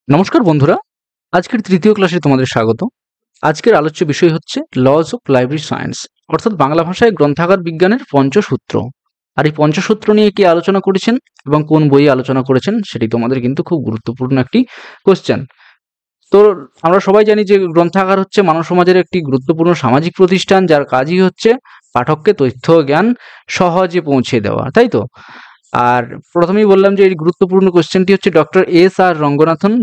নমস্কার বন্ধুরা, আজকের তৃতীয় ক্লাসে তোমাদের স্বাগত। আজকের আলোচ্য বিষয় হচ্ছে লজ অফ লাইব্রেরি সায়েন্স, অর্থাৎ বাংলা ভাষায় গ্রন্থাগার বিজ্ঞানের পঞ্চসূত্র। আর এই পঞ্চসূত্র নিয়ে কি আলোচনা করেছেন এবং কোন বইয়ে আলোচনা করেছেন সেটি তোমাদের কিন্তু খুব গুরুত্বপূর্ণ একটি কোশ্চেন। তো আমরা সবাই জানি যে গ্রন্থাগার হচ্ছে মানব সমাজের একটি গুরুত্বপূর্ণ সামাজিক প্রতিষ্ঠান, যার কাজই হচ্ছে পাঠককে তথ্য ও জ্ঞান সহজে পৌঁছে দেওয়া, তাই তো? আর প্রথমেই বললাম যে এই গুরুত্বপূর্ণ কোশ্চেনটি হচ্ছে ডক্টর আর রঙ্গনাথন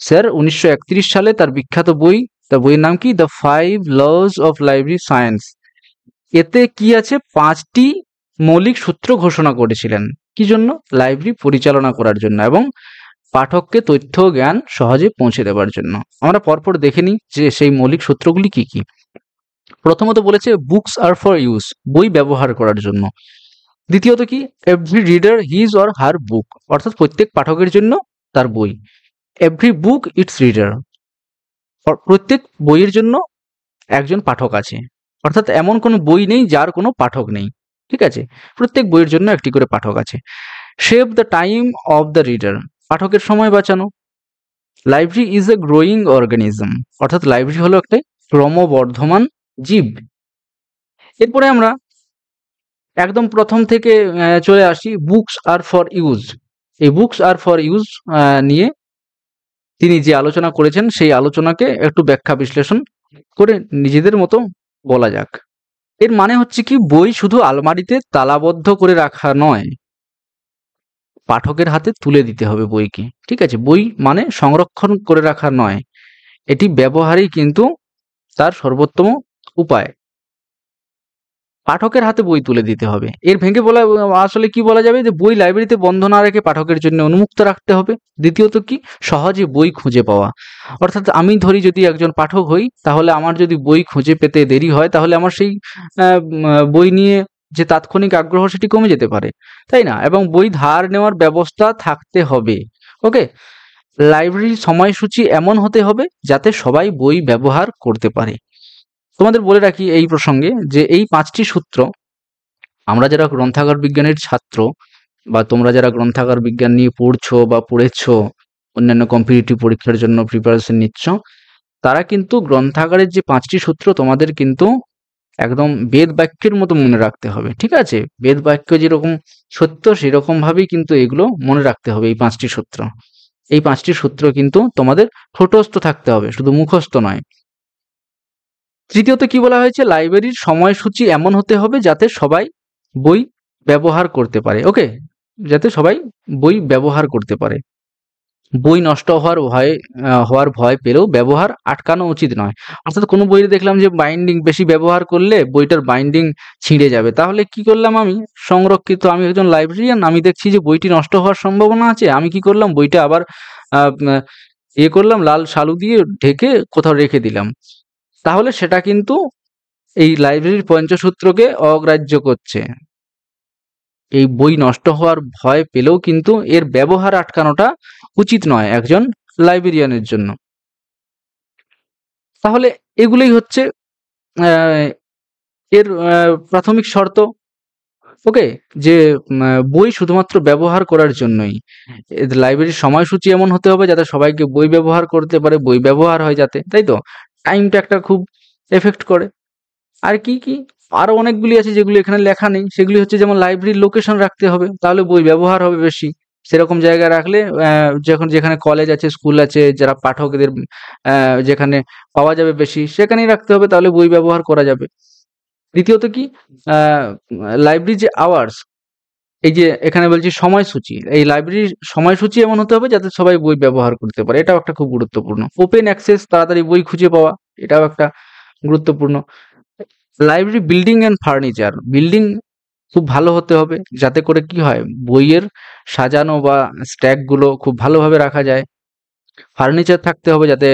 স্যার 1931 সালে তার বিখ্যাত বই, তার বইয়ের নাম কি, the 5 lodge of library science. এতে কি আছে, 5টি মৌলিক সূত্র ঘোষণা করেছিলেন। কি জন্য? লাইব্রেরি পরিচালনা করার জন্য এবং পাঠককে তথ্য ও জ্ঞান সহজে পৌঁছে দেওয়ার জন্য। আমরা পরপর দেখে নিই যে সেই মৌলিক সূত্রগুলি কি কি। প্রথমত বলেছে বুকস আর ফর ইউজ, বই ব্যবহার করার জন্য। দ্বিতীয়ত কি, every reader his or her book, অর্থাৎ প্রত্যেক পাঠকের জন্য তার বই। এভরি বুক ইটস রিডার, প্রত্যেক বইয়ের জন্য একজন পাঠক আছে, অর্থাৎ এমন কোনো বই নেই যার কোনো পাঠক নেই। ঠিক আছে, প্রত্যেক বইয়ের জন্য একটি করে পাঠক আছে। Save the time of the reader, পাঠকের সময় বাঁচানো। Library is a growing organism, অর্থাৎ লাইব্রেরি হলো একটা ক্রমবর্ধমান জীব। এরপরে আমরা একদম প্রথম থেকে চলে আসি, বুকস আর ফর ইউজ। এই বুকস আর ফর ইউজ নিয়ে তিনি যে আলোচনা করেছেন সেই আলোচনাকে একটু ব্যাখ্যা বিশ্লেষণ করে নিজেদের মতো বলা যাক। এর মানে হচ্ছে কি, বই শুধু আলমারিতে তালাবদ্ধ করে রাখা নয়, পাঠকের হাতে তুলে দিতে হবে বইকে। ঠিক আছে, বই মানে সংরক্ষণ করে রাখা নয়, এটি ব্যবহারই কিন্তু তার সর্বোত্তম উপায়। পাঠকের হাতে বই তুলে দিতে হবে। এর ভেঙে বলা আসলে কি বলা যাবে, যে বই লাইব্রেরিতে বন্ধ না রেখে পাঠকের জন্য উন্মুক্ত রাখতে হবে। দ্বিতীয়ত কি, সহজে বই খুঁজে পাওয়া, অর্থাৎ আমি ধরি যদি একজন পাঠক হই, তাহলে আমার যদি বই খুঁজে পেতে দেরি হয়, তাহলে আমার সেই বই নিয়ে যে তাৎক্ষণিক আগ্রহ সেটি কমে যেতে পারে, তাই না? এবং বই ধার নেওয়ার ব্যবস্থা থাকতে হবে। ওকে, লাইব্রেরির সময়সূচি এমন হতে হবে যাতে সবাই বই ব্যবহার করতে পারে। তোমাদের বলে রাখি এই প্রসঙ্গে যে এই 5টি সূত্র আমরা যারা গ্রন্থাগার বিজ্ঞানের ছাত্র, বা তোমরা যারা গ্রন্থাগার বিজ্ঞান নিয়ে পড়ছো বা পড়েছো, অন্যান্য কম্পিটিটিভ পরীক্ষার জন্য প্রিপারেশন নিচ্ছ, তারা কিন্তু গ্রন্থাগারের যে 5টি সূত্র তোমাদের কিন্তু একদম বেদ বাক্যের মতো মনে রাখতে হবে। ঠিক আছে, বেদ বাক্য যেরকম সত্য সেরকম ভাবেই কিন্তু এগুলো মনে রাখতে হবে। এই 5টি সূত্র, এই 5টি সূত্র কিন্তু তোমাদের ঠোঁটস্থ থাকতে হবে, শুধু মুখস্থ নয়। তৃতীয়ত কি বলা হয়েছে, লাইব্রেরির সময়সূচি এমন হতে হবে যাতে সবাই বই ব্যবহার করতে পারে। ওকে, যাতে সবাই বই ব্যবহার করতে পারে। বই নষ্ট হওয়ার ভয় পেলেও ব্যবহার আটকানো উচিত নয়। অর্থাৎ কোনো বইয়ে দেখলাম যে বাইন্ডিং বেশি ব্যবহার করলে বইটার বাইন্ডিং ছিঁড়ে যাবে, তাহলে কি করলাম, আমি সংরক্ষিত, আমি একজন লাইব্রেরিয়ান, আমি দেখছি যে বইটি নষ্ট হওয়ার সম্ভাবনা আছে, আমি কি করলাম, বইটা আবার আহ, উম, ইয়ে করলাম, লাল শালু দিয়ে ঢেকে কোথাও রেখে দিলাম, তাহলে সেটা কিন্তু এই লাইব্রেরির পঞ্চসূত্রকে অগ্রাহ্য করছে। এই বই নষ্ট হওয়ার ভয় পেলেও কিন্তু এর ব্যবহার আটকানোটা উচিত নয় একজন লাইব্রেরিয়ানের জন্য। তাহলে এগুলোই হচ্ছে আহ, এর প্রাথমিক শর্ত। ওকে, যে বই শুধুমাত্র ব্যবহার করার জন্যই। লাইব্রেরির সময়সূচি এমন হতে হবে যাতে সবাইকে বই ব্যবহার করতে পারে, বই ব্যবহার হয় যাতে, তাই তো? টাইমটা একটা খুব এফেক্ট করে। আর কি কি আরো অনেকগুলি আছে যেগুলো এখানে লেখা নেই, সেগুলি হচ্ছে যেমন লাইব্রেরির লোকেশন রাখতে হবে, তাহলে বই ব্যবহার হবে বেশি। সেরকম জায়গায় রাখলে যখন যেখানে কলেজ আছে, স্কুল আছে, যারা পাঠকদের যেখানে পাওয়া যাবে বেশি, সেখানেই রাখতে হবে, তাহলে বই ব্যবহার করা যাবে। দ্বিতীয়ত কি, লাইব্রেরি যে আওয়ার্স, এই যে এখানে বলছি সময়সূচি, এই লাইব্রেরির সময়সূচি এমন হতে হবে যাতে সবাই বই ব্যবহার করতে পারে, এটাও একটা খুব গুরুত্বপূর্ণ। ওপেন অ্যাক্সেস, তাড়াতাড়ি বই খুঁজে পাওয়া, এটাও একটা গুরুত্বপূর্ণ। Library building and furniture, building খুব ভালো হতে হবে যাতে করে কি হয়, বইয়ের সাজানো বা স্ট্যাক গুলো খুব ভালোভাবে রাখা যায়। ফার্নিচার থাকতে হবে যাতে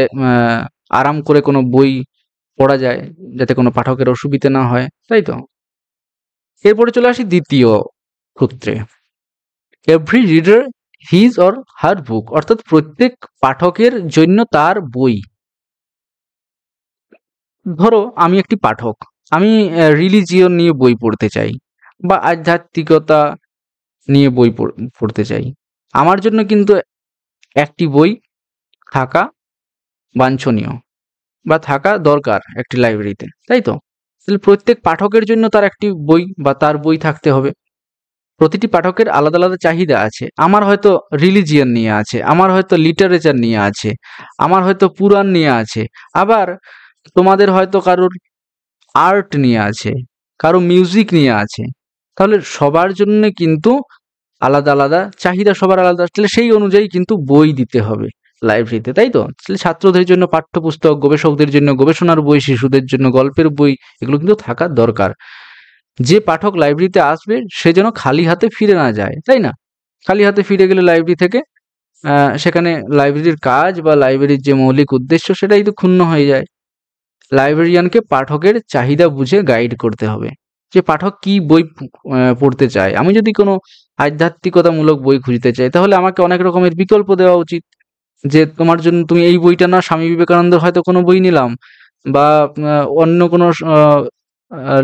আরাম করে কোনো বই পড়া যায়, যাতে কোনো পাঠকের অসুবিধা না হয়, তাই তো? এরপরে চলে আসি দ্বিতীয় সূত্রে, every reader his or her book, অর্থাৎ প্রত্যেক পাঠকের জন্য তার বই। ধরো আমি একটি পাঠক, আমি রিলিজিয়ন নিয়ে বই পড়তে চাই বা আধ্যাত্মিকতা নিয়ে বই পড়তে চাই। আমার জন্য কিন্তু একটি বই থাকা বাঞ্ছনীয় বা থাকা দরকার একটি লাইব্রেরিতে, তাই তো? তাহলে প্রত্যেক পাঠকের জন্য তার একটি বই বা তার বই থাকতে হবে। প্রতিটি পাঠকের আলাদা আলাদা চাহিদা আছে। আমার হয়তো রিলিজিয়ন নিয়ে আছে, আমার হয়তো লিটারেচার নিয়ে আছে, আমার হয়তো পুরাণ নিয়ে আছে, আবার তোমাদের হয়তো কারোর আর্ট নিয়ে আছে, কারো মিউজিক নিয়ে আছে। তাহলে সবার জন্য কিন্তু আলাদা আলাদা চাহিদা, সবার আলাদা। তাহলে সেই অনুযায়ী কিন্তু বই দিতে হবে লাইব্রেরিতে, তাই তো? তাহলে ছাত্রদের জন্য পাঠ্যপুস্তক, গবেষকদের জন্য গবেষণার বই, শিশুদের জন্য গল্পের বই, এগুলো কিন্তু থাকা দরকার। যে পাঠক লাইব্রেরিতে আসবে সে যেন খালি হাতে ফিরে না যায়, তাই না? খালি হাতে ফিরে গেলে লাইব্রেরি থেকে সেখানে লাইব্রেরির কাজ বা লাইব্রেরির যে মৌলিক উদ্দেশ্য সেটাই তো ক্ষুণ্ণ হয়ে যায়। লাইব্রেরিয়ানকে পাঠকের চাহিদা বুঝে গাইড করতে হবে যে পাঠক কি বই পড়তে চায়। আমি যদি কোনো আধ্যাত্মিকতামূলক বই খুঁজতে চাই, তাহলে আমাকে অনেক রকমের বিকল্প দেওয়া উচিত। যে তোমার জন্য তুমি এই বইটা না, স্বামী বিবেকানন্দের হয়তো কোনো বই নিলাম, বা অন্য কোনো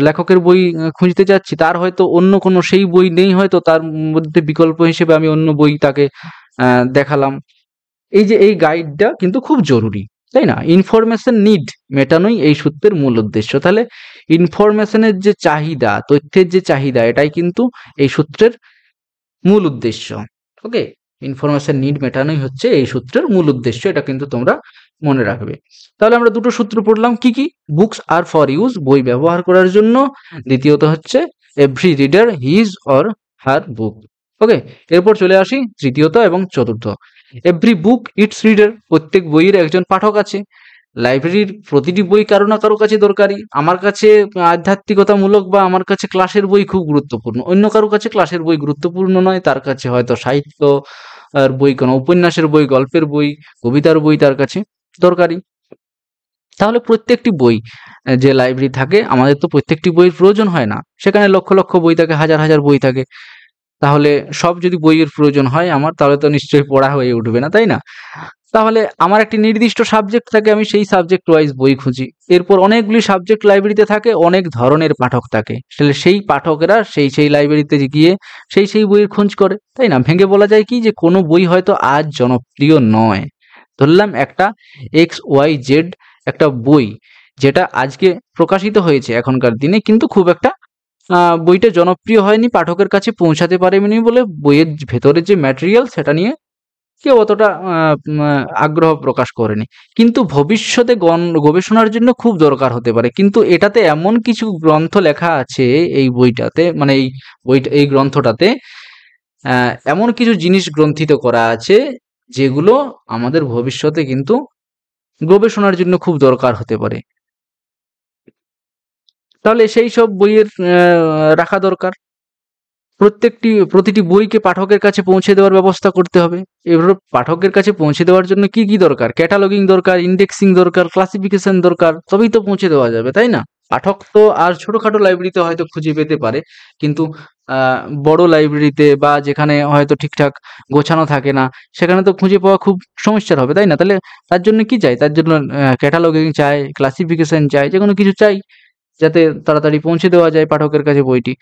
লেখকের বই খুঁজতে যাচ্ছি, তার হয়তো অন্য কোনো সেই বই নেই, হয়তো তার মধ্যে বিকল্প হিসেবে আমি অন্য বই তাকে দেখালাম। এই যে এই গাইডটা কিন্তু খুব জরুরি, তাই না? ইনফরমেশন নিড মেটানোই এই সূত্রের মূল উদ্দেশ্য। তাহলে ইনফরমেশনের যে চাহিদা, তথ্যের যে চাহিদা, এটাই কিন্তু এই সূত্রের মূল উদ্দেশ্য। ওকে, ইনফরমেশন নিড মেটানোই হচ্ছে এই সূত্রের মূল উদ্দেশ্য, এটা কিন্তু তোমরা মনে রাখবে। তাহলে আমরা দুটো সূত্র পড়লাম, কি কি? বুকস আর ফর ইউজ, বই ব্যবহার করার জন্য। দ্বিতীয়ত হচ্ছে every reader his or her book. Okay, এরপর চলে আসি তৃতীয়ত এবং চতুর্থ। এভরি বুক ইটস রিডার, প্রত্যেক বইয়ের একজন পাঠক আছে। লাইব্রেরির প্রতিটি বই কারো না কারো কাছে দরকারি। আমার কাছে আধ্যাত্মিকতামূলক বা আমার কাছে ক্লাসের বই খুব গুরুত্বপূর্ণ, অন্য কারো কাছে ক্লাসের বই গুরুত্বপূর্ণ নয়, তার কাছে হয়তো সাহিত্য আর বই, কোনো উপন্যাসের বই, গল্পের বই, কবিতার বই তার কাছে দরকারি। তাহলে প্রত্যেকটি বই যে লাইব্রেরি থাকে, আমাদের তো প্রত্যেকটি বইয়ের প্রয়োজন হয় না, সেখানে লক্ষ লক্ষ বই থাকে, হাজার হাজার বই থাকে। তাহলে সব যদি বইয়ের প্রয়োজন হয় আমার, তাহলে তো নিশ্চয়ই পড়া হয়ে উঠবে না, তাই না? তাহলে আমার একটি নির্দিষ্ট সাবজেক্ট থাকে, আমি সেই সাবজেক্ট ওয়াইজ বই খুঁজি। এরপর অনেকগুলি সাবজেক্ট লাইব্রেরিতে থাকে, অনেক ধরনের পাঠক থাকে। তাহলে সেই পাঠকেরা সেই লাইব্রেরিতে গিয়ে সেই বইয়ের খোঁজ করে, তাই না? ভেঙে বলা যায় কি, যে কোনো বই হয়তো আজ জনপ্রিয় নয়। ধরলাম একটা XYZ একটা বই, যেটা আজকে প্রকাশিত হয়েছে এখনকার দিনে, কিন্তু খুব একটা বইটা জনপ্রিয় হয়নি, পাঠকের কাছে পৌঁছাতে পারেনি বলে বইয়ের ভেতরে যে ম্যাটেরিয়াল সেটা নিয়ে কেউ অতটা আগ্রহ প্রকাশ করেনি। কিন্তু ভবিষ্যতে গবেষণার জন্য খুব দরকার হতে পারে। কিন্তু এটাতে এমন কিছু গ্রন্থ লেখা আছে এই বইটাতে, মানে এই গ্রন্থটাতে এমন কিছু জিনিস গ্রন্থিত করা আছে যেগুলো আমাদের ভবিষ্যতে কিন্তু গবেষণার জন্য খুব দরকার হতে পারে। তাহলে সেই সব বইয়ের রাখা দরকার। প্রতিটি বইকে পাঠকের কাছে পৌঁছে দেওয়ার ব্যবস্থা করতে হবে। এবার পাঠকের কাছে পৌঁছে দেওয়ার জন্য কি কি দরকার? ক্যাটালগিং দরকার, ইন্ডেক্সিং দরকার, ক্লাসিফিকেশন দরকার, তবেই তো পৌঁছে দেওয়া যাবে, তাই না? পাঠক তো আর ছোটখাটো লাইব্রেরিতে হয়তো খুঁজে পেতে পারে, কিন্তু বড় লাইব্রেরিতে বা যেখানে হয়তো ঠিকঠাক গোছানো থাকে না, সেখানে তো খুঁজে পাওয়া খুব সমস্যার হবে, তাই না? তাহলে তার জন্য কি চাই? তার জন্য ক্যাটালগিং চাই, ক্লাসিফিকেশন চাই, যেকোনো কিছু চাই যাতে তাড়াতাড়ি পৌঁছে দেওয়া যায় পাঠকের কাছে বইটি।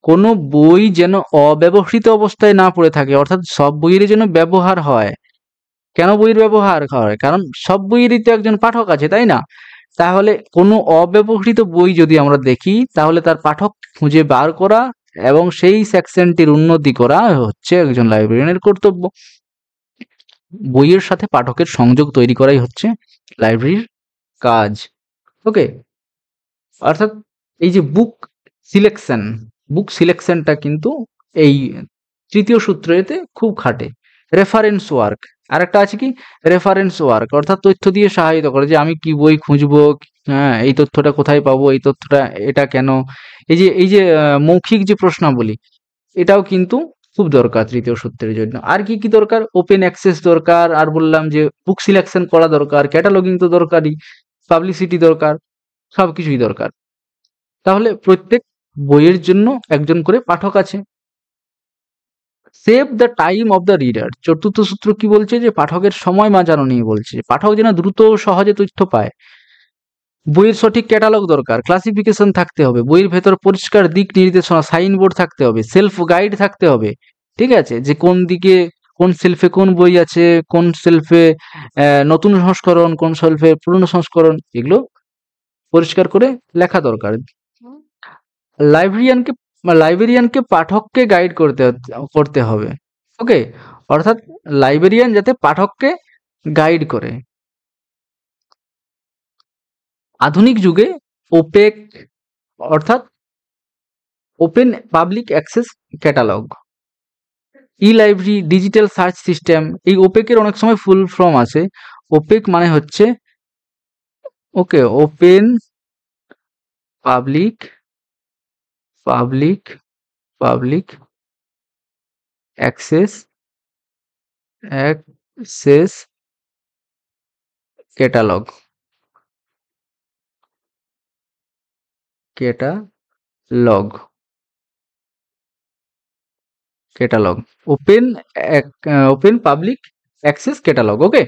কোনো বই যেন অব্যবহৃত অবস্থায় না পড়ে থাকে, অর্থাৎ সব বইয়েরই যেন ব্যবহার হয়। কেন বইয়ের ব্যবহার হয়? কারণ সব বইয়েরই তো একজন পাঠক আছে, তাই না? তাহলে কোনো অব্যবহৃত বই যদি আমরা দেখি, তাহলে তার পাঠক খুঁজে বার করা এবং সেই সেকশনটির উন্নতি করা হচ্ছে একজন লাইব্রেরিয়ানের কর্তব্য। বইয়ের সাথে পাঠকের সংযোগ তৈরি করাই হচ্ছে লাইব্রেরির কাজ। ওকে, অর্থাৎ এই যে বুক সিলেকশনটা কিন্তু এই তৃতীয় সূত্রেতে খুব খাটে। রেফারেন্স ওয়ার্ক, আর একটা আছে কি, রেফারেন্স ওয়ার্ক, অর্থাৎ তথ্য দিয়ে সহায়তা করে, যে আমি কি বই খুঁজবো, হ্যাঁ এই তথ্যটা কোথায় পাবো, এই তথ্যটা এটা কেন, এই যে মৌখিক যে প্রশ্নাবলী, এটাও কিন্তু খুব দরকার তৃতীয় সূত্রের জন্য। আর কি কি দরকার? ওপেন অ্যাক্সেস দরকার, আর বললাম যে বুক সিলেকশন করা দরকার, ক্যাটালগিং তো দরকারই, পাবলিসিটি দরকার, সবকিছুই দরকার। তাহলে প্রত্যেক বইয়ের জন্য একজন করে পাঠক আছে। Save the time of the reader, চতুর্থ সূত্র কি বলছে? যে পাঠকের সময় বাঁচানো নিয়ে বলছে। পাঠক যেন দ্রুত ও সহজে তথ্য পায়। বইয়ের সঠিক ক্যাটালগ দরকার, ক্লাসিফিকেশন থাকতে হবে, বইয়ের ভেতর পরিষ্কার দিক নির্দেশনা, সাইনবোর্ড থাকতে হবে, সেলফ গাইড থাকতে হবে, ঠিক আছে? যে কোন দিকে কোন সেলফে কোন বই আছে, কোন সেলফে নতুন সংস্করণ, কোন সেলফে পুরনো সংস্করণ, এগুলো পরিষ্কার করে লেখা দরকার। লাইব্রেরিয়ানকে লাইব্রেরিয়ানকে পাঠককে গাইড করতে হবে। ওকে, অর্থাৎ লাইব্রেরিয়ান যাতে পাঠককে গাইড করে। আধুনিক যুগে ওপেক অর্থাৎ ওপেন পাবলিক অ্যাক্সেস ক্যাটালগ, ই লাইব্রেরি, ডিজিটাল সার্চ সিস্টেম, এই ওপেকের অনেক সময় ফুল ফর্ম আছে। ওপেক মানে হচ্ছে okay open public public public access access catalogue catalogue catalogue open open public access catalogue. Okay,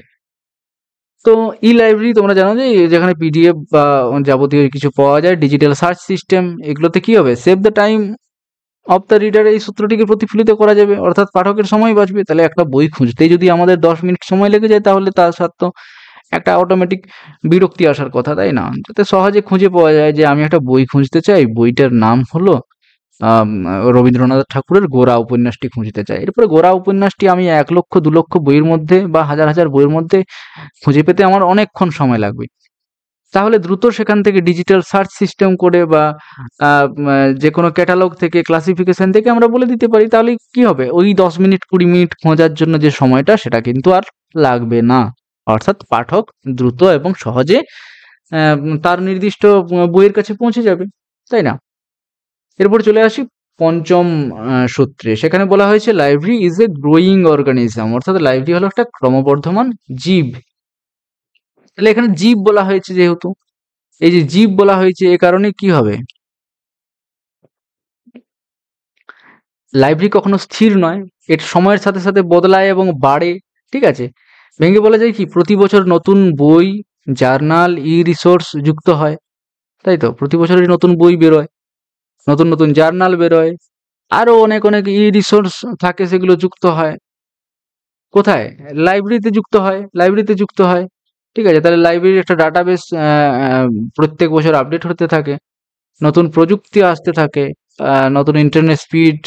তো ই লাইব্রেরি তোমরা জানো যে যেখানে পিডিএফ বা যাবতীয় কিছু পাওয়া যায়, ডিজিটাল সার্চ সিস্টেম, এগুলোতে কি হবে, save the time of the reader, এই সূত্রটিকে প্রতিফলিত করা যাবে, অর্থাৎ পাঠকের সময় বাঁচবে। তাহলে একটা বই খুঁজতেই যদি আমাদের 10 মিনিট সময় লেগে যায়, তাহলে তার সাথে একটা অটোমেটিক বিরক্তি আসার কথা, তাই না? যাতে সহজে খুঁজে পাওয়া যায় যে আমি একটা বই খুঁজতে চাই, বইটার নাম হলো রবীন্দ্রনাথ ঠাকুরের গোরা উপন্যাসটি খুঁজতে চাই। এরপরে গোরা উপন্যাসটি আমি 1 লক্ষ 2 লক্ষ বইয়ের মধ্যে বা হাজার হাজার বইয়ের মধ্যে খুঁজে পেতে আমার অনেকক্ষণ সময় লাগবে। তাহলে দ্রুত সেখান থেকে ডিজিটাল সার্চ সিস্টেম করে বা যে কোনো ক্যাটালগ থেকে, ক্লাসিফিকেশন থেকে আমরা বলে দিতে পারি। তাহলে কি হবে, ওই 10 মিনিট 20 মিনিট খোঁজার জন্য যে সময়টা, সেটা কিন্তু আর লাগবে না। অর্থাৎ পাঠক দ্রুত এবং সহজে তার নির্দিষ্ট বইয়ের কাছে পৌঁছে যাবে, তাই না? এরপর চলে আসি পঞ্চম সূত্রে। সেখানে বলা হয়েছে library is a growing organism, অর্থাৎ লাইব্রেরি হলো একটা ক্রমবর্ধমান জীব। তাহলে এখানে জীব বলা হয়েছে, যেহেতু এই যে জীব বলা হয়েছে, এ কারণে কি হবে, লাইব্রেরি কখনো স্থির নয়, এটা সময়ের সাথে সাথে বদলায় এবং বাড়ে। ঠিক আছে, ভেঙে বলা যায় কি, প্রতি বছর নতুন বই, জার্নাল, ই রিসোর্স যুক্ত হয়, তাই তো? প্রতি বছরই নতুন বই বেরোয়, নতুন নতুন জার্নাল বেরোয়, আরো অনেক অনেক ই রিসোর্স থাকে, সেগুলো যুক্ত হয় কোথায়, লাইব্রেরিতে যুক্ত হয়, লাইব্রেরিতে যুক্ত হয়। ঠিক আছে, তাহলে লাইব্রেরির একটা ডাটাবেস প্রত্যেক বছর আপডেট হতে থাকে, নতুন প্রযুক্তি আসতে থাকে, নতুন ইন্টারনেট স্পিড,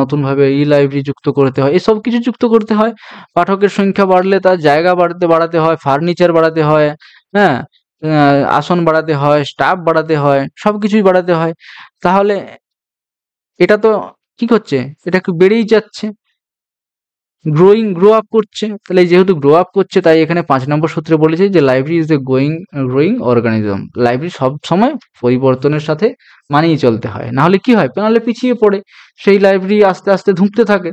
নতুনভাবে ই লাইব্রেরি যুক্ত করতে হয়, এসব কিছু যুক্ত করতে হয়। পাঠকের সংখ্যা বাড়লে তার জায়গা বাড়াতে হয়, ফার্নিচার বাড়াতে হয়, হ্যাঁ, আসন বাড়াতে হয়, স্টাফ বাড়াতে হয়, সবকিছুই বাড়াতে হয়। তাহলে এটা তো কি হচ্ছে, এটা একটু বেড়েই যাচ্ছে, গ্রো আপ করছে। তাহলে যেহেতু গ্রো আপ করছে, তাই এখানে 5 নম্বর সূত্রে বলেছে যে library is a growing organism. Library সব সময় পরিবর্তনের সাথে মানিয়ে চলতে হয়, না হলে কি হয়, নাহলে পিছিয়ে পড়ে, সেই লাইব্রেরি আস্তে আস্তে ধুঁকতে থাকে।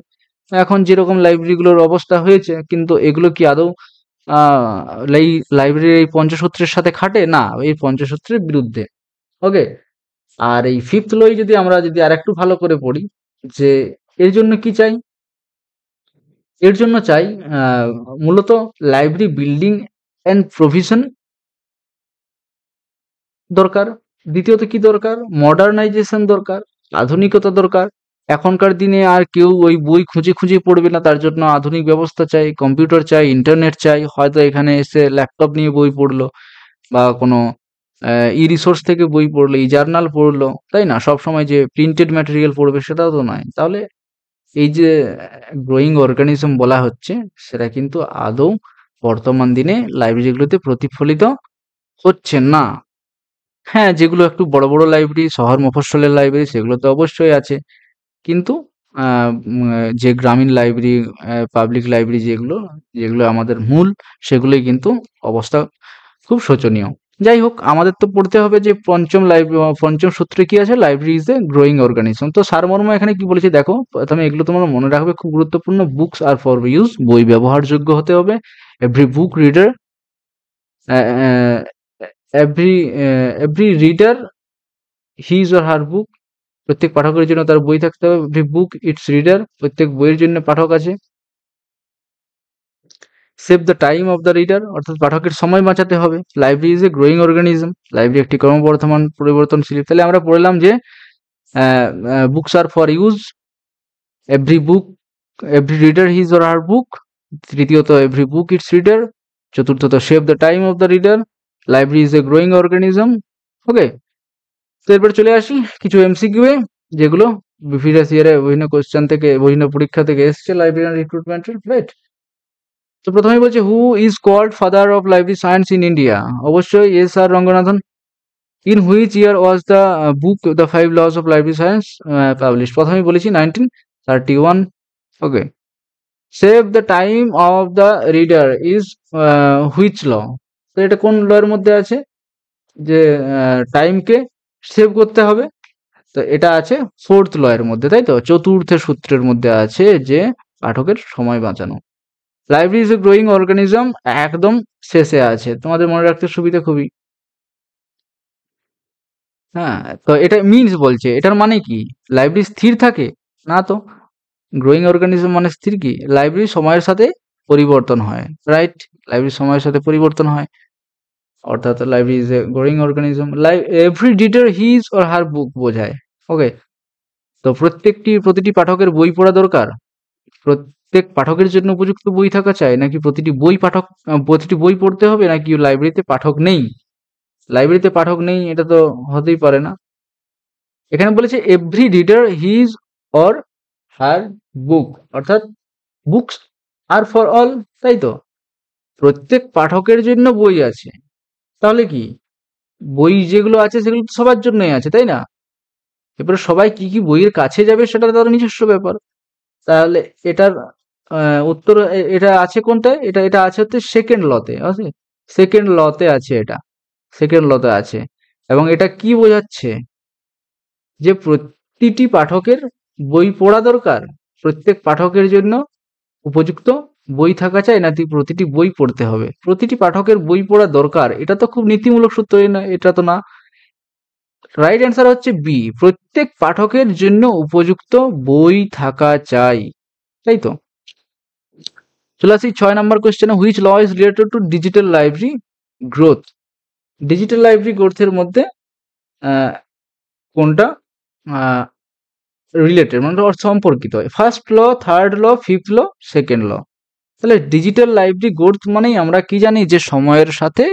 এখন যেরকম লাইব্রেরিগুলোর অবস্থা হয়েছে, কিন্তু এগুলো কি আদৌ লাইব্রেরির এই পঞ্চসূত্রের সাথে খাটে? না, এই পঞ্চসূত্রের বিরুদ্ধে। ওকে, আর এই ফিফথ ল যদি আর একটু ভালো করে পড়ি, যে এর জন্য কি চাই, এর জন্য চাই আহ, মূলত লাইব্রেরি বিল্ডিং অ্যান্ড প্রভিশন দরকার। দ্বিতীয়ত কি দরকার, মডার্নাইজেশন দরকার, আধুনিকতা দরকার। এখনকার দিনে আর কেউ ওই বই খুঁজে খুঁজে পড়বে না, তার জন্য আধুনিক ব্যবস্থা চাই, কম্পিউটার চাই, ইন্টারনেট চাই। হয়তো এখানে এসে ল্যাপটপ নিয়ে বই পড়লো, বা কোনো ই রিসোর্স থেকে বই পড়লো, ই জার্নাল পড়লো, তাই না? সব সময় যে প্রিন্টেড ম্যাটেরিয়াল পড়বে, সেটাও তো নয়। তাহলে এই যে গ্রোয়িং অর্গানিজম বলা হচ্ছে, সেটা কিন্তু আদৌ বর্তমান দিনে লাইব্রেরিগুলোতে প্রতিফলিত হচ্ছে না। হ্যাঁ, যেগুলো একটু বড় বড় লাইব্রেরি, শহর মফস্বলের লাইব্রেরি, সেগুলো তো অবশ্যই আছে, কিন্তু যে গ্রামীণ লাইব্রেরি, পাবলিক লাইব্রেরি, যেগুলো যেগুলো আমাদের মূল, সেগুলোই কিন্তু অবস্থা খুব শোচনীয়। যাই হোক, আমাদের তো পড়তে হবে যে পঞ্চম সূত্রে কি আছে, library is a growing organism. তো সারমর্ম এখানে কি বলেছে দেখো, প্রথমে এগুলো তোমরা মনে রাখবে, খুব গুরুত্বপূর্ণ। বুকস আর ফর ইউজ, বই ব্যবহারযোগ্য হতে হবে। Every book reader, every every reader his or her book, প্রত্যেক পাঠকের জন্য তার বই থাকতে হবে। এভরি বুক ইটস রিডার, প্রত্যেক বইয়ের জন্য পাঠক আছে। Save the time of the reader, অর্থাৎ পাঠকের সময় বাঁচাতে হবে। Library is a growing organism, library একটি ক্রমবর্ধমান পরিবর্তনশীল। তাহলে আমরা পড়লাম যে books are for use, every book every reader his or her book, তৃতীয়ত এভরি বুক ইটস রিডার, চতুর্থত save the time of the reader, library is a growing organism. Okay, তো এরপর চলে আসি কিছু এমসিকিউ এ, যেগুলো প্রিভিয়াস ইয়ারে বিভিন্ন কোশ্চেন থেকে, বিভিন্ন পরীক্ষা থেকে এসছে লাইব্রেরিয়ান রিক্রুটমেন্টের, রাইট? তো প্রথমেই বলছে who is called father of library science in India? অবশ্যই S R Ranganathan. In which year was the book the 5 laws of library science publish? প্রথমেই বলেছি 1931। Okay, save the time of the reader is which law? তো এটা কোন ল এর মধ্যে আছে যে টাইমকে সেভ করতে হবে? তো এটা আছে ফোর্থ ল এর মধ্যে, তাই তো, চতুর্থ সূত্রের মধ্যে আছে যে পাঠকের সময় বাঁচানো। Library is a growing organism একদম শেষে আছে, তোমাদের মনে রাখতে সুবিধা খুবই। হ্যাঁ, তো এটা মিনস বলছে, এটার মানে কি? লাইব্রেরি স্থির থাকে না তো। গ্রোয়িং অর্গানিজম মানে স্থির কি? লাইব্রেরি সময়ের সাথে পরিবর্তন হয়, রাইট? লাইব্রেরি সময়ের সাথে পরিবর্তন হয়, অর্থাৎ library is a growing organism. Every reader his or her book বোঝায়। ওকে, তো প্রতিটি পাঠকের বই পড়া দরকার। প্রত্যেক পাঠকের জন্য উপযুক্ত বই থাকা চাই, নাকি প্রতিটি বই পড়তে হবে, নাকি লাইব্রেরিতে পাঠক নেই? লাইব্রেরিতে পাঠক নেই এটা তো হতেই পারে না। এখানে বলেছে every reader his or her book, অর্থাৎ বুকস আর ফর অল, তাই তো। প্রত্যেক পাঠকের জন্য বই আছে, তাহলে কি বই যেগুলো আছে সেগুলো তো সবার জন্যই আছে, তাই না? এবারে সবাই কি কি বইয়ের কাছে যাবে সেটা তাদের নিজস্ব ব্যাপার। তাহলে এটার উত্তর এটা আছে কোনটায়? এটা এটা আছে হচ্ছে সেকেন্ড লতে, আছে সেকেন্ড লতে আছে, এটা সেকেন্ড লতে আছে। এবং এটা কি বোঝাচ্ছে? যে প্রতিটি পাঠকের বই পড়া দরকার, প্রত্যেক পাঠকের জন্য উপযুক্ত বই থাকা চাই, নাকি প্রতিটি বই পড়তে হবে? প্রতিটি পাঠকের বই পড়া দরকার, এটা তো খুব নীতিমূলক সূত্র, না এটা তো না। রাইট অ্যান্সার হচ্ছে বি, প্রত্যেক পাঠকের জন্য উপযুক্ত বই থাকা চাই, তাই তো। চলে আসি 6 নম্বর কোশ্চেনে, which law is related to digital library growth? Digital library গ্রোথের মধ্যে কোনটা রিলেটেড, মানে ওর সম্পর্কিত? First law, third law, fifth law, second law? তাহলে ডিজিটাল লাইব্রেরি গ্রোথ মানেই আমরা কি জানি, যে সময়ের সাথে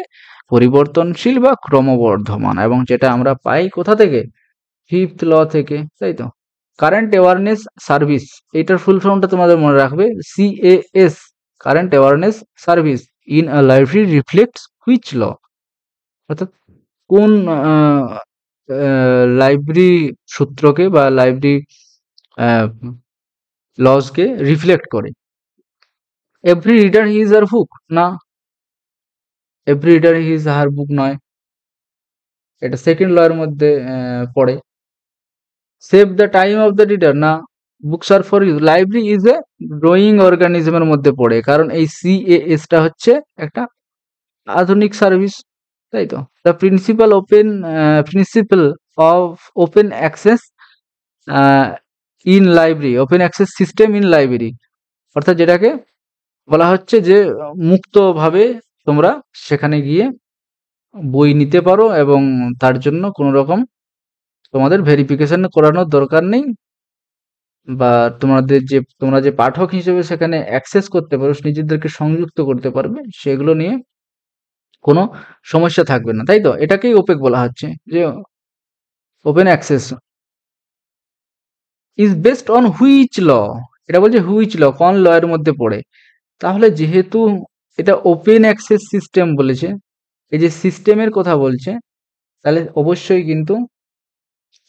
পরিবর্তনশীল বা ক্রমবর্ধমান, এবং যেটা আমরা পাই কোথা থেকে? ফিফথ ল থেকে, তাই তো। কারেন্ট অ্যাওয়ারনেস সার্ভিস, এটার ফুল ফর্মটা তোমাদের মনে রাখবে, CAS, current awareness service in a library reflects which law? অর্থাৎ কোন লাইব্রেরি সূত্রকে বা লাইব্রেরি লজকে রিফ্লেক্ট করে? Every reader his or book, না, every reader his her book নয়, এটা সেকেন্ড ল এর মধ্যে পড়ে। Save the time of the reader, না, books are for use, library is a growing অর্গানিজমের মধ্যে পড়ে, কারণ এই CAS টা হচ্ছে একটা আধুনিক সার্ভিস, তাই তো। The principal of open access in library, open access system in library, অর্থাৎ যেটাকে বলা হচ্ছে যে মুক্তভাবে তোমরা সেখানে গিয়ে বই নিতে পারো, এবং তার জন্য কোনো রকম তোমাদের ভেরিফিকেশন করানোর দরকার নেই, বা তোমরা যে পাঠক হিসেবে সেখানে অ্যাক্সেস করতে পারো, নিজেদেরকে সংযুক্ত করতে পারবে, সেগুলো নিয়ে কোনো সমস্যা থাকবে না, তাই তো। এটাকেই ওপেক বলা হচ্ছে, যে open access is based on which law? এটা বলছে হুইচ ল, কোন ল এর মধ্যে পড়ে? তাহলে যেহেতু এটা ওপেন অ্যাক্সেস সিস্টেম বলেছে, এই যে সিস্টেমের কথা বলছে, তাহলে অবশ্যই কিন্তু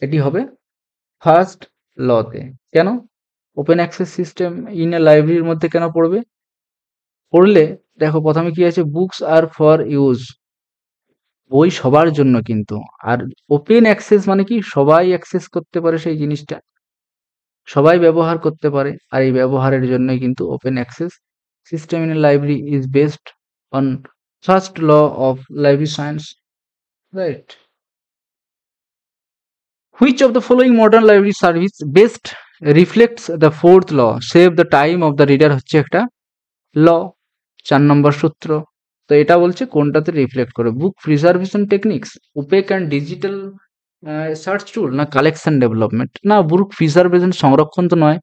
এটি হবে ফার্স্ট লতে। কেন ওপেন অ্যাক্সেস সিস্টেম ইন এ লাইব্রেরির মধ্যে কেন পড়বে? পড়লে দেখো প্রথমে কি আছে, বুকস আর ফর ইউজ, বই সবার জন্য কিন্তু। আর ওপেন অ্যাক্সেস মানে কি, সবাই অ্যাক্সেস করতে পারে সেই জিনিসটা, সবাই ব্যবহার করতে পারে, আর এই ব্যবহারের জন্যই কিন্তু open access system in a library is based on first law of library science, right? Which of the following modern library service best reflects the fourth law? Save the time of the reader হচ্ছে একটা ল, 4 নম্বর সূত্র। তো এটা বলছে কোনটাতে reflect করে? Book preservation techniques, OPAC and digital search tool, না collection development? না, বুক প্রিজার্ভেশন সংরক্ষণ তো নয়,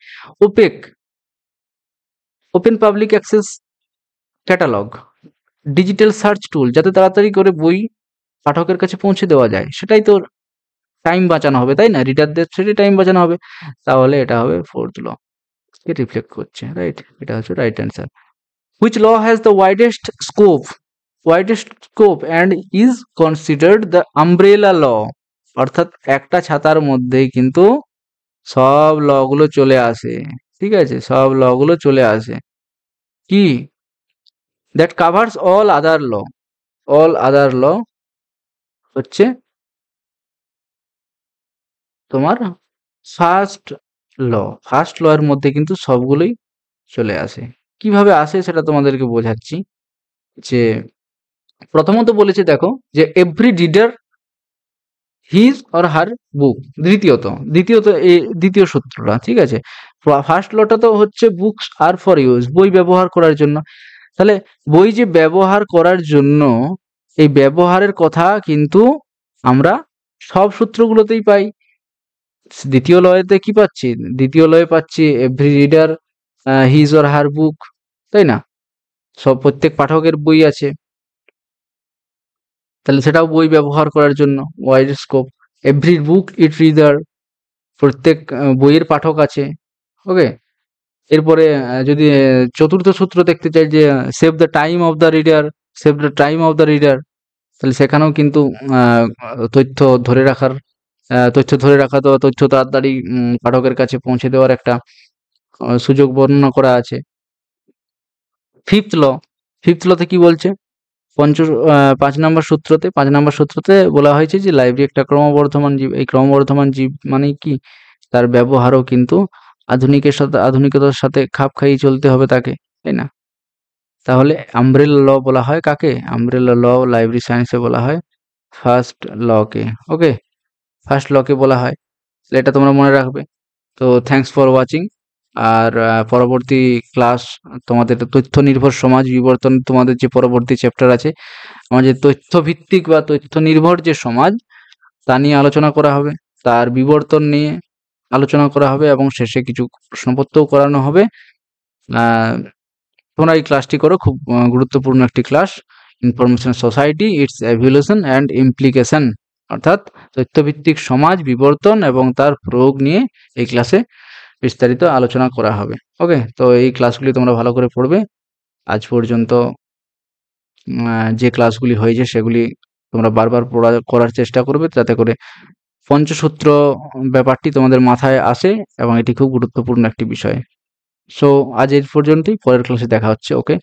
OPAC, open public access catalogue, digital search tool, যাতে তাড়াতাড়ি করে বই পাঠকের কাছে পৌঁছে দেওয়া যায়, সেটাই তো টাইম বাঁচানো হবে, তাই না? রিডারদের সেটাই টাইম বাঁচানো হবে। তাহলে এটা হবে ফোর্থ ল কে রিফ্লেক্ট করছে, রাইট? এটা হচ্ছে right answer. Which law has the widest scope and is considered the umbrella law? অর্থাৎ একটা ছাতার মধ্যেই কিন্তু সব ল গুলো চলে আসে, ঠিক আছে? সব ল গুলো চলে আসে। কি? দ্যাট কাভার্স অল আদার ল হচ্ছে তোমার ফার্স্ট ল। ফার্স্ট ল এর মধ্যে কিন্তু সবগুলোই চলে আসে। কিভাবে আসে সেটা তোমাদেরকে বোঝাচ্ছি। যে প্রথমত বলেছে দেখো, যে every reader his or her book. দ্বিতীয় সূত্রটা, ঠিক আছে? ফার্স্ট লটা তো হচ্ছে বুকস আর ফর ইউজ, বই ব্যবহার করার জন্য। তাহলে বই যে ব্যবহার করার জন্য, এই ব্যবহারের কথা কিন্তু আমরা সব সূত্রগুলোতেই পাই। দ্বিতীয় লয়েতে কি পাচ্ছি? দ্বিতীয় লয়ে পাচ্ছি every reader his or her book, তাই না? প্রত্যেক পাঠকের বই আছে, তাহলে সেটাও বই ব্যবহার করার জন্য ওয়াইড স্কোপ। এভরি বুক ইট রিডার, প্রত্যেক বইয়ের পাঠক আছে। ওকে, এরপরে যদি চতুর্থ সূত্র দেখতে চাই, যে save the time of the reader, তাহলে সেখানেও কিন্তু আহ, তথ্য ধরে রাখার তথ্য তাড়াতাড়ি পাঠকের কাছে পৌঁছে দেওয়ার একটা সুযোগ বর্ণনা করা আছে। ফিফথ ল, ফিফথ লতে কি বলছে? 5 নম্বর সূত্রতে বলা হয়েছে যে লাইব্রেরি একটা ক্রমবর্ধমান জীব। এই ক্রমবর্ধমান জীব মানে কি? তার ব্যবহারও কিন্তু আধুনিকতার সাথে খাপ খাইয়ে চলতে হবে তাকে, তাই না? তাহলে আমব্রেলা ল বলা হয় কাকে? আমব্রেলা ল লাইব্রেরি সায়েন্সে বলা হয় ফার্স্ট লকে। ওকে, ফার্স্ট লকে বলা হয়। তাহলে এটা তোমরা মনে রাখবে। তো থ্যাঙ্কস ফর ওয়াচিং। আর পরবর্তী ক্লাস তোমাদের তথ্য নির্ভর সমাজ বিবর্তন, তোমাদের যে পরবর্তী চ্যাপ্টার আছে, আমাদের তথ্য ভিত্তিক বা তথ্য নির্ভর যে সমাজ, তা নিয়ে আলোচনা করা হবে। তার বিবর্তন নিয়ে আলোচনা করা হবে এবং শেষে কিছু প্রশ্নপত্রও করানো হবে। তোমরা এই ক্লাসটি করো, খুব গুরুত্বপূর্ণ একটি class. Information society, it's evolution and implication, অর্থাৎ তথ্যভিত্তিক সমাজ বিবর্তন এবং তার প্রয়োগ নিয়ে এই ক্লাসে বিস্তারিত আলোচনা করা হবে। ওকে, তো এই ক্লাসগুলি তোমরা ভালো করে পড়বে। আজ পর্যন্ত যে ক্লাসগুলি হয়েছে সেগুলি তোমরা বারবার করার চেষ্টা করবে, যাতে করে পঞ্চসূত্র ব্যাপারটি তোমাদের মাথায় আসে, এবং এটি খুব গুরুত্বপূর্ণ একটি বিষয়। সো আজ এই পর্যন্তই, পরের ক্লাসে দেখা হচ্ছে। ওকে।